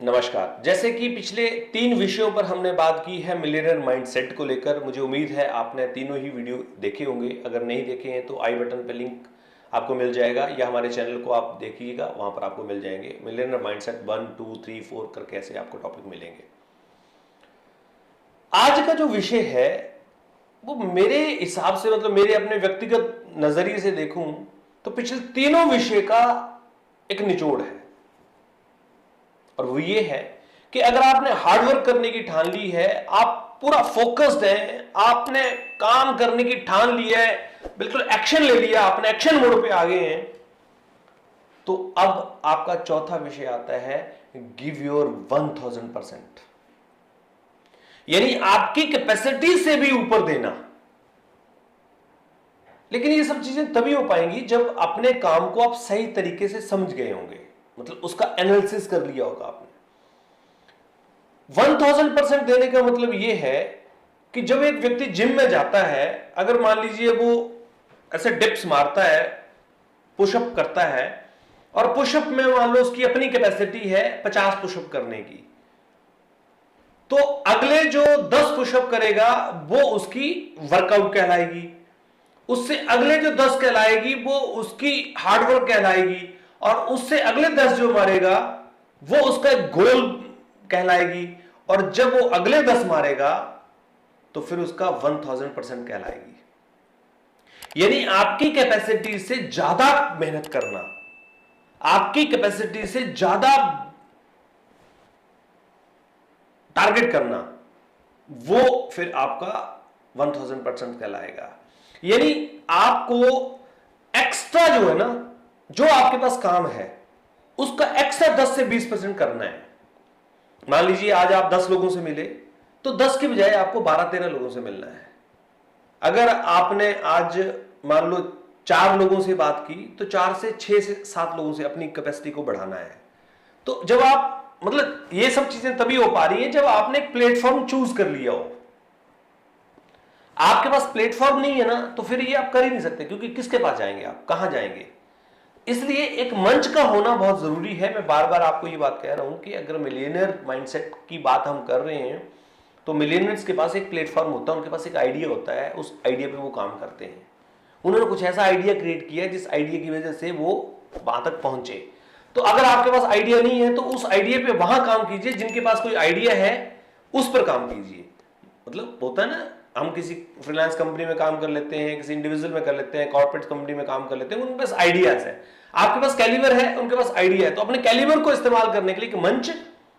नमस्कार। जैसे कि पिछले 3 विषयों पर हमने बात की है मिलियनेयर माइंडसेट को लेकर। मुझे उम्मीद है आपने तीनों ही वीडियो देखे होंगे। अगर नहीं देखे हैं तो आई बटन पे लिंक आपको मिल जाएगा या हमारे चैनल को आप देखिएगा, वहां पर आपको मिल जाएंगे। मिलियनेयर माइंडसेट 1, 2, 3, 4 करके ऐसे आपको टॉपिक मिलेंगे। आज का जो विषय है वो मेरे हिसाब से, मतलब मेरे अपने व्यक्तिगत नजरिए से देखूं तो पिछले तीनों विषय का एक निचोड़ है, और वो ये है कि अगर आपने हार्डवर्क करने की ठान ली है, आप पूरा फोकस्ड हैं, आपने काम करने की ठान ली है, बिल्कुल एक्शन ले लिया, आपने एक्शन मोड पे आ गए हैं, तो अब आपका चौथा विषय आता है गिव योर 1000%, यानी आपकी कैपेसिटी से भी ऊपर देना। लेकिन ये सब चीजें तभी हो पाएंगी जब अपने काम को आप सही तरीके से समझ गए होंगे, मतलब उसका एनालिसिस कर लिया होगा आपने। 1000% देने का मतलब यह है कि जब एक व्यक्ति जिम में जाता है, अगर मान लीजिए वो ऐसे डिप्स मारता है, पुशअप करता है, और पुशअप में मान लो उसकी अपनी कैपेसिटी है 50 पुशअप करने की, तो अगले जो 10 पुशअप करेगा वो उसकी वर्कआउट कहलाएगी, उससे अगले जो 10 कहलाएगी वो उसकी हार्डवर्क कहलाएगी, और उससे अगले 10 जो मारेगा वो उसका एक गोल कहलाएगी, और जब वो अगले 10 मारेगा तो फिर उसका 1000% कहलाएगी। यानी आपकी कैपेसिटी से ज्यादा मेहनत करना, आपकी कैपेसिटी से ज्यादा टारगेट करना, वो फिर आपका 1000% कहलाएगा। यानी आपको एक्स्ट्रा जो है ना, जो आपके पास काम है उसका एक्स्ट्रा 10 से 20% करना है। मान लीजिए आज आप 10 लोगों से मिले तो 10 की बजाय आपको 12-13 लोगों से मिलना है। अगर आपने आज मान लो 4 लोगों से बात की तो 4 से 6 से 7 लोगों से अपनी कैपेसिटी को बढ़ाना है। तो जब आप, मतलब ये सब चीजें तभी हो पा रही हैं जब आपने एक प्लेटफॉर्म चूज कर लिया हो। आपके पास प्लेटफॉर्म नहीं है ना, तो फिर ये आप कर ही नहीं सकते, क्योंकि किसके पास जाएंगे, आप कहां जाएंगे। इसलिए एक मंच का होना बहुत जरूरी है। मैं बार बार आपको ये बात कह रहा हूं कि अगर मिलियनेयर माइंडसेट की बात हम कर रहे हैं तो मिलियनेयर्स के पास एक प्लेटफॉर्म होता है, उनके पास एक आइडिया होता है, उस आइडिया पे वो काम करते हैं। उन्होंने कुछ ऐसा आइडिया क्रिएट किया जिस आइडिया की वजह से वो वहां तक पहुंचे। तो अगर आपके पास आइडिया नहीं है तो उस आइडिया पे वहां काम कीजिए, जिनके पास कोई आइडिया है उस पर काम कीजिए। मतलब होता है ना, हम किसी फ्रीलांस कंपनी में काम कर लेते हैं, किसी इंडिविजुअल में कर लेते हैं, कॉर्पोरेट कंपनी में काम कर लेते हैं, उनके पास आइडियाज है। आपके पास कैलिबर है, उनके पास आइडिया है, तो अपने कैलिबर को इस्तेमाल करने के लिए एक मंच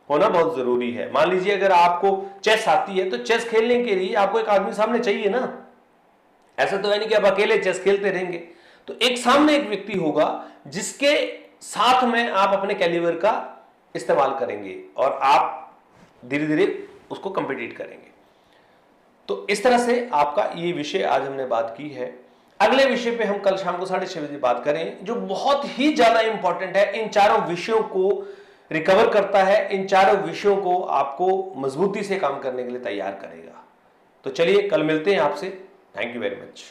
होना बहुत जरूरी है। मान लीजिए अगर आपको चेस आती है तो चेस खेलने के लिए आपको एक आदमी सामने चाहिए ना। ऐसा तो है नहीं कि आप अकेले चेस खेलते रहेंगे, तो एक सामने एक व्यक्ति होगा जिसके साथ में आप अपने कैलिबर का इस्तेमाल करेंगे और आप धीरे धीरे उसको कंपीट करेंगे। तो इस तरह से आपका ये विषय आज हमने बात की है। अगले विषय पे हम कल शाम को 6:30 बजे बात करें, जो बहुत ही ज्यादा इंपॉर्टेंट है, इन चारों विषयों को रिकवर करता है, इन चारों विषयों को आपको मजबूती से काम करने के लिए तैयार करेगा। तो चलिए कल मिलते हैं आपसे। Thank you very much.